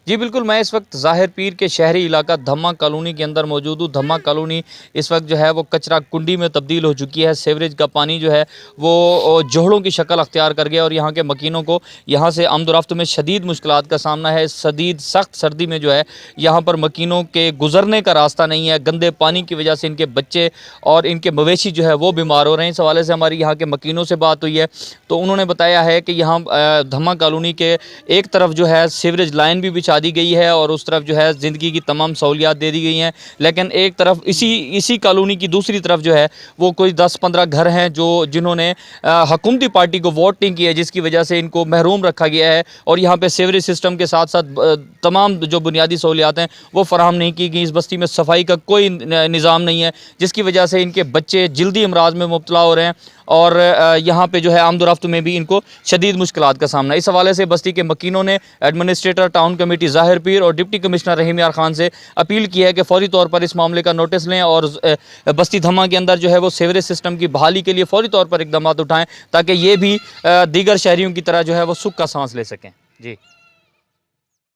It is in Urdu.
جی بالکل، میں اس وقت ظاہر پیر کے شہری علاقہ دھما کالونی کے اندر موجود ہوں۔ دھما کالونی اس وقت جو ہے وہ کچرا کنڈی میں تبدیل ہو چکی ہے۔ سیوریج کا پانی جو ہے وہ جوہڑوں کی شکل اختیار کر گیا اور یہاں کے مکینوں کو یہاں سے آمد و رفت میں شدید مشکلات کا سامنا ہے۔ شدید سخت سردی میں جو ہے یہاں پر مکینوں کے گزرنے کا راستہ نہیں ہے۔ گندے پانی کی وجہ سے ان کے بچے اور ان کے مویشی جو ہے وہ بیمار ہو رہے ہیں۔ اس حوالے سے ہماری یہاں کے مکینوں سے بات ہوئی ہے تو انہوں نے بتایا ہے کہ یہاں دھما کالونی کے ایک طرف جو ہے سیوریج لائن بھی بچھا دی گئی ہے اور اس طرف جو ہے زندگی کی تمام سہولیات دے دی گئی ہیں، لیکن ایک طرف اسی کالونی کی دوسری طرف جو ہے وہ کوئی 10-15 گھر ہیں جنہوں نے حکومتی پارٹی کو ووٹ نہیں کیا، جس کی وجہ سے ان کو محروم رکھا گیا ہے اور یہاں پہ سیوریج سسٹم کے ساتھ ساتھ تمام جو بنیادی سہولیات ہیں وہ فراہم نہیں کی گئی۔ اس بستی میں صفائی کا کوئی نظام نہیں ہے، جس کی وجہ سے ان کے بچے جلدی امراض میں مبتلا ہو رہے ہیں اور یہاں پہ جو ہے آمد و رفت میں بھی ان کو شدید مشکلات کا سامنا ہے۔ اس حوالے سے بستی کے مکینوں نے ایڈمنسٹریٹر ٹاؤن کمیٹی ظاہر پیر اور ڈپٹی کمشنر رحیم یار خان سے اپیل کی ہے کہ فوری طور پر اس معاملے کا نوٹس لیں اور بستی دھما کے اندر جو ہے وہ سیوریج سسٹم کی بحالی کے لیے فوری طور پر اقدامات اٹھائیں تاکہ یہ بھی دیگر شہریوں کی طرح جو ہے وہ سکھ کا سانس لے سکیں۔ جی